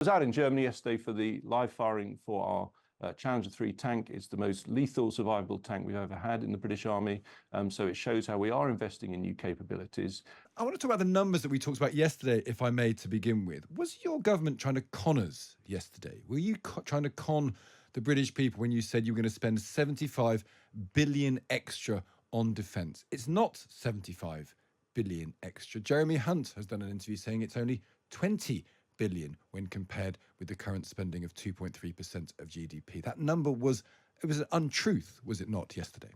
was out in Germany yesterday for the live firing for our Challenger 3 tank. It's the most lethal survivable tank we've ever had in the British Army. So it shows how we are investing in new capabilities. I want to talk about the numbers that we talked about yesterday, if I may, to begin with. Was your government trying to con us yesterday? Were you trying to con the British people when you said you were going to spend 75 billion extra on defence? It's not 75 billion extra. Jeremy Hunt has done an interview saying it's only 20 billion when compared with the current spending of 2.3% of GDP. That number was an untruth, was it not, yesterday?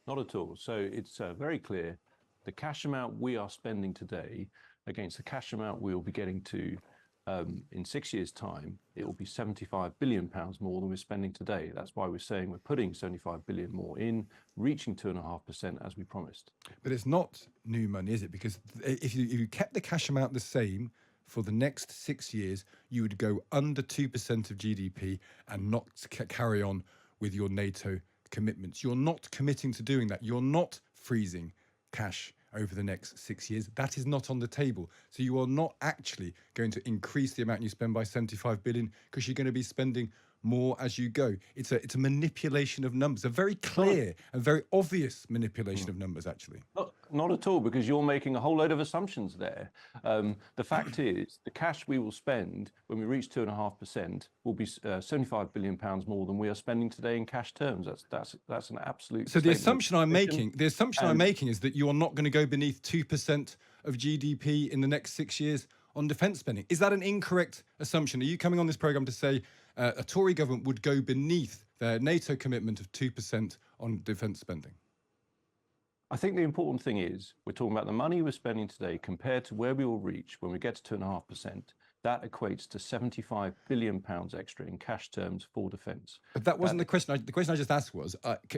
Not at all. So it's very clear. The cash amount we are spending today against the cash amount we will be getting to in 6 years' time, it will be £75 billion more than we're spending today. That's why we're saying we're putting 75 billion more in, reaching 2.5% as we promised. But it's not new money, is it? Because if you kept the cash amount the same for the next 6 years, you would go under 2% of GDP and not carry on with your NATO commitments. You're not committing to doing that. You're not freezing cash over the next 6 years. That is not on the table. So you are not actually going to increase the amount you spend by 75 billion because you're going to be spending more as you go. It's a manipulation of numbers, a very clear and very obvious manipulation of numbers, actually. Not at all, because you're making a whole load of assumptions there. The fact is, the cash we will spend when we reach 2.5% will be £75 billion more than we are spending today in cash terms. That's an absolute. So the assumption I'm making is that you are not going to go beneath 2% of GDP in the next 6 years on defence spending. Is that an incorrect assumption? Are you coming on this programme to say a Tory government would go beneath their NATO commitment of 2% on defence spending? I think the important thing is we're talking about the money we're spending today compared to where we will reach when we get to 2.5%. That equates to £75 billion extra in cash terms for defence. But that wasn't the question. The question I just asked was,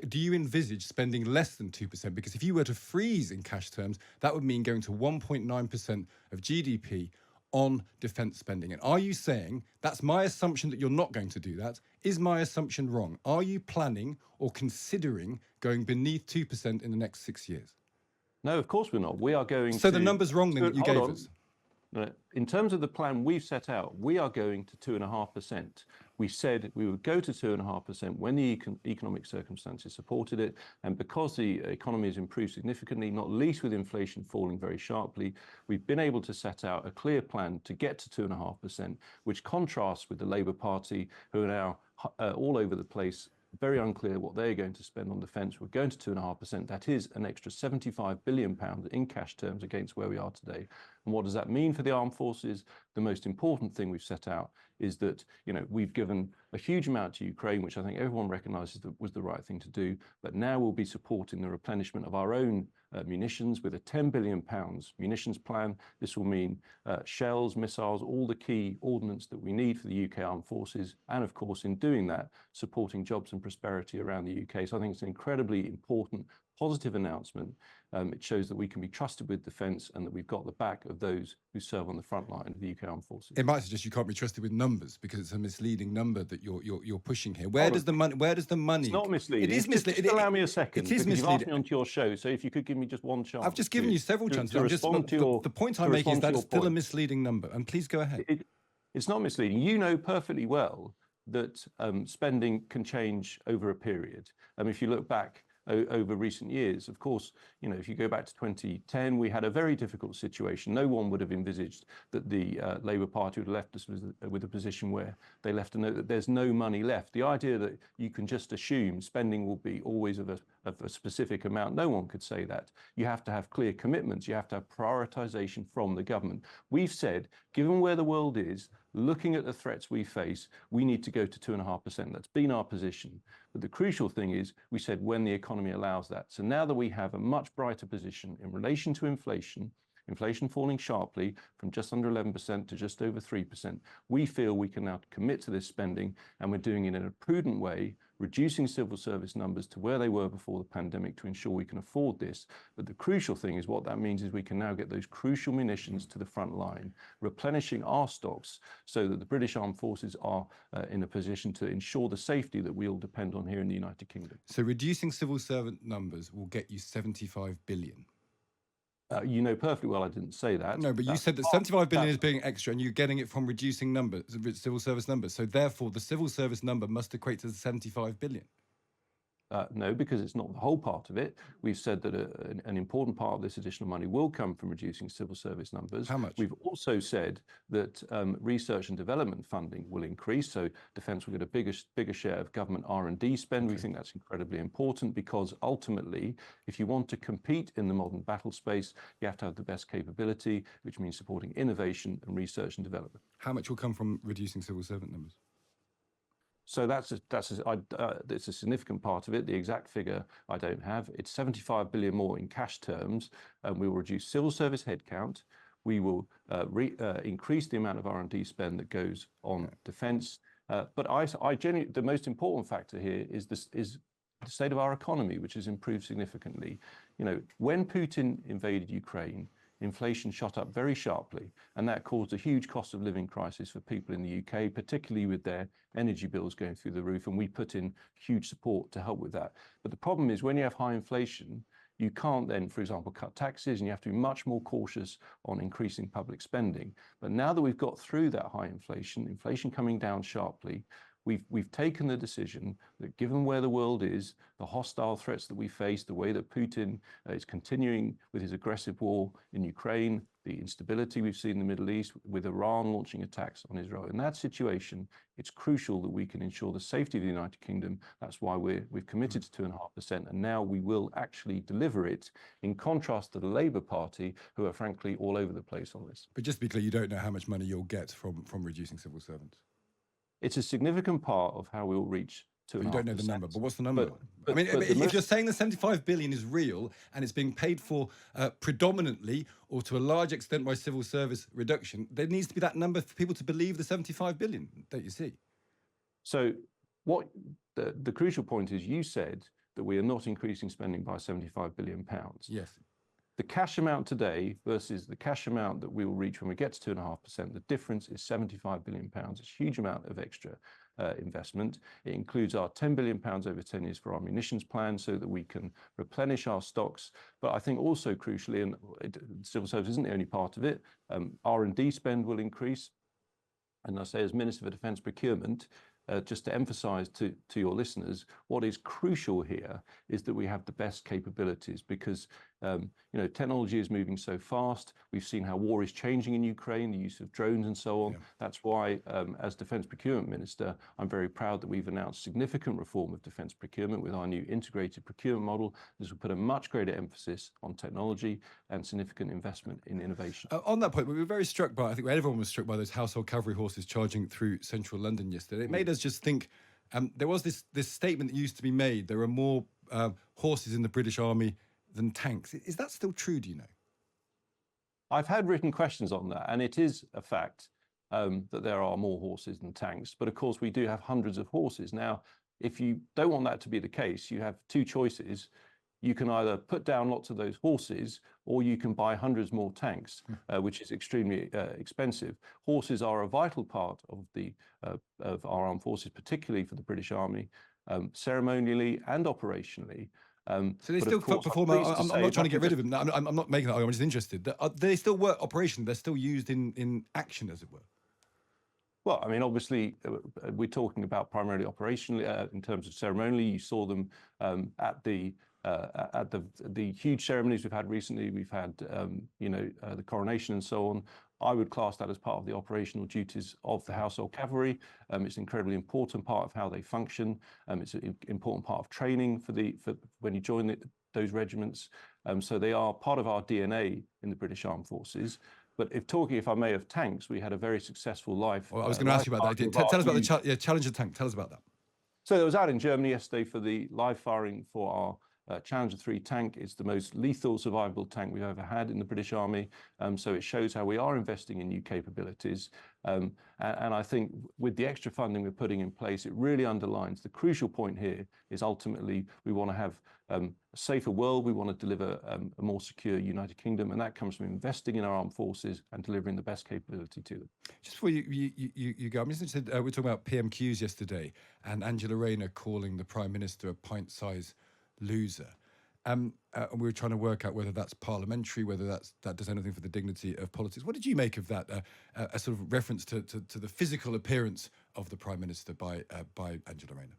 do you envisage spending less than 2%? Because if you were to freeze in cash terms, that would mean going to 1.9% of GDP on defence spending. And are you saying, that's my assumption that you're not going to do that? Is my assumption wrong? Are you planning or considering going beneath 2% in the next 6 years? No, of course we're not. We are going So the number's wrong then that you gave us? In terms of the plan we've set out, we are going to 2.5%. We said we would go to 2.5% when the economic circumstances supported it. And because the economy has improved significantly, not least with inflation falling very sharply, we've been able to set out a clear plan to get to 2.5%, which contrasts with the Labour Party, who are now all over the place, very unclear what they're going to spend on defence. We're going to 2.5%. That is an extra £75 billion in cash terms against where we are today. And what does that mean for the armed forces? The most important thing we've set out is that, we've given a huge amount to Ukraine, which I think everyone recognises that was the right thing to do. But now we'll be supporting the replenishment of our own munitions with a £10 billion munitions plan. This will mean shells, missiles, all the key ordnance that we need for the UK armed forces. And of course, in doing that, supporting jobs and prosperity around the UK. So I think it's an incredibly important, positive announcement. It shows that we can be trusted with defence and that we've got the back of those who serve on the front line of the UK armed forces. It might suggest you can't be trusted with numbers because it's a misleading number that you're pushing here. Where does the money? It's not misleading. It is misleading. Just allow me a second. It is misleading. You've asked me onto your show, so if you could give me just one chance. I've just given you several chances. The point I'm making is that it's still a misleading number. And please go ahead. It's not misleading. You know perfectly well that spending can change over a period. If you look back over recent years, of course, if you go back to 2010, we had a very difficult situation. No one would have envisaged that the Labour Party would have left us with a position where they left a note that there's no money left. The idea that you can just assume spending will be always of a specific amount, no one could say that. You have to have clear commitments. You have to have prioritisation from the government. We've said, given where the world is, looking at the threats we face, we need to go to 2.5%. That's been our position. But the crucial thing is, we said when the economy allows that. So now that we have a much brighter position in relation to inflation falling sharply from just under 11% to just over 3%, we feel we can now commit to this spending, and we're doing it in a prudent way, reducing civil service numbers to where they were before the pandemic to ensure we can afford this. But the crucial thing is what that means is we can now get those crucial munitions to the front line, replenishing our stocks so that the British Armed Forces are in a position to ensure the safety that we all depend on here in the United Kingdom. So reducing civil servant numbers will get you 75 billion. You know perfectly well I didn't say that. No, but you said that 75 billion is being extra and you're getting it from reducing numbers, civil service numbers. So therefore, the civil service number must equate to the 75 billion. No, because it's not the whole part of it. We've said that an important part of this additional money will come from reducing civil service numbers. How much? We've also said that research and development funding will increase. So defence will get a bigger share of government R&D spend. Okay. We think that's incredibly important because ultimately, if you want to compete in the modern battle space, you have to have the best capability, which means supporting innovation and research and development. How much will come from reducing civil servant numbers? So it's a significant part of it. The exact figure I don't have. It's 75 billion more in cash terms. We will reduce civil service headcount. We will increase the amount of R&D spend that goes on defence. But I genuinely, the most important factor here is the state of our economy, which has improved significantly. You know, when Putin invaded Ukraine, inflation shot up very sharply, and that caused a huge cost of living crisis for people in the UK, particularly with their energy bills going through the roof, and we put in huge support to help with that. But the problem is when you have high inflation, you can't then, for example, cut taxes, and you have to be much more cautious on increasing public spending. But now that we've got through that high inflation coming down sharply, we've taken the decision that given where the world is, the hostile threats that we face, the way that Putin is continuing with his aggressive war in Ukraine, the instability we've seen in the Middle East, with Iran launching attacks on Israel. In that situation, it's crucial that we can ensure the safety of the United Kingdom. That's why we've committed to 2.5%, and now we will actually deliver it, in contrast to the Labour Party, who are frankly all over the place on this. But just to be clear, you don't know how much money you'll get from reducing civil servants? It's a significant part of how we'll reach 2.5%. You don't know the number, but what's the number? But if you're saying the 75 billion is real and it's being paid for predominantly or to a large extent by civil service reduction, there needs to be that number for people to believe the 75 billion, don't you see? So what the crucial point is, you said that we are not increasing spending by 75 billion pounds. Yes. The cash amount today versus the cash amount that we will reach when we get to 2.5%, the difference is 75 billion pounds. It's a huge amount of extra investment. It includes our 10 billion pounds over 10 years for our munitions plan so that we can replenish our stocks. But I think also crucially, and civil service isn't the only part of it, R&D spend will increase. And I say as Minister for Defence Procurement, just to emphasize to your listeners, what is crucial here is that we have the best capabilities because, technology is moving so fast. We've seen how war is changing in Ukraine, the use of drones and so on. Yeah. That's why, as Defence Procurement Minister, I'm very proud that we've announced significant reform of defence procurement with our new integrated procurement model. This will put a much greater emphasis on technology and significant investment in innovation. On that point, we were very struck by, I think everyone was struck by those household cavalry horses charging through central London yesterday. It made us just think, there was this statement that used to be made, there are more horses in the British Army than tanks. Is that still true, do you know? I've had written questions on that, and it is a fact that there are more horses than tanks. But of course, we do have hundreds of horses. Now, if you don't want that to be the case, you have two choices. You can either put down lots of those horses, or you can buy hundreds more tanks, which is extremely expensive. Horses are a vital part of our armed forces, particularly for the British Army, ceremonially and operationally. So they still perform. I'm not trying to get rid of them. I'm not making that argument. I'm just interested. They still work operationally. They're still used in action, as it were. Well, I mean, obviously, we're talking about primarily operationally in terms of ceremonially. You saw them at the huge ceremonies we've had recently. We've had, the coronation and so on. I would class that as part of the operational duties of the household cavalry. It's an incredibly important part of how they function. It's an important part of training for when you join those regiments. So they are part of our DNA in the British Armed Forces. But if I may, of tanks, we had a very successful live. Well, I was going to ask you about that. Tell us about the Challenger tank. Tell us about that. So I was out in Germany yesterday for the live firing for our Challenger 3 tank. It's the most lethal survivable tank we've ever had in the British Army. So it shows how we are investing in new capabilities. And I think with the extra funding we're putting in place, it really underlines the crucial point here is ultimately we want to have a safer world. We want to deliver a more secure United Kingdom, and that comes from investing in our armed forces and delivering the best capability to them. Just before you go, I'm just interested, we were talking about PMQs yesterday and Angela Rayner calling the Prime Minister a pint-sized loser. And we were trying to work out whether that's parliamentary, whether that does anything for the dignity of politics. What did you make of that? A sort of reference to the physical appearance of the Prime Minister by Angela Rayner.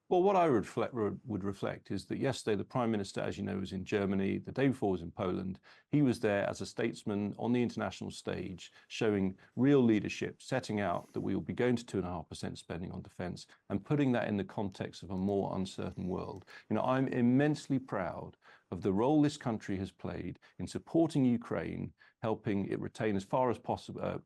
Well, what I would reflect is that yesterday the Prime Minister, as you know, was in Germany. The day before was in Poland. He was there as a statesman on the international stage, showing real leadership, setting out that we will be going to 2.5% spending on defence and putting that in the context of a more uncertain world. You know, I'm immensely proud of the role this country has played in supporting Ukraine, helping it retain as far as possible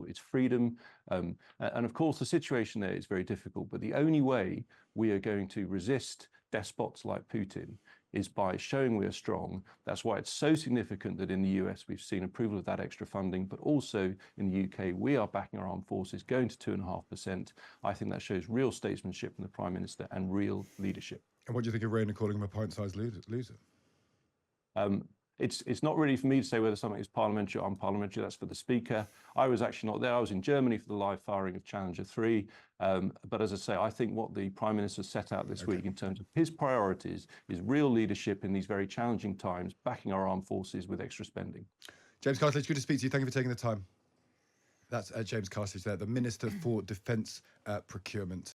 its freedom. And of course, the situation there is very difficult, but the only way we are going to resist despots like Putin is by showing we are strong. That's why it's so significant that in the US we've seen approval of that extra funding, but also in the UK we are backing our armed forces, going to 2.5%. I think that shows real statesmanship from the Prime Minister and real leadership. And what do you think of Rayner calling him a pint-sized loser? It's not really for me to say whether something is parliamentary or unparliamentary. That's for the Speaker. I was actually not there. I was in Germany for the live firing of Challenger 3. But as I say, I think what the Prime Minister set out this week in terms of his priorities is real leadership in these very challenging times, backing our armed forces with extra spending. James Cartlidge, good to speak to you. Thank you for taking the time. That's James Cartlidge there, the Minister for Defence Procurement.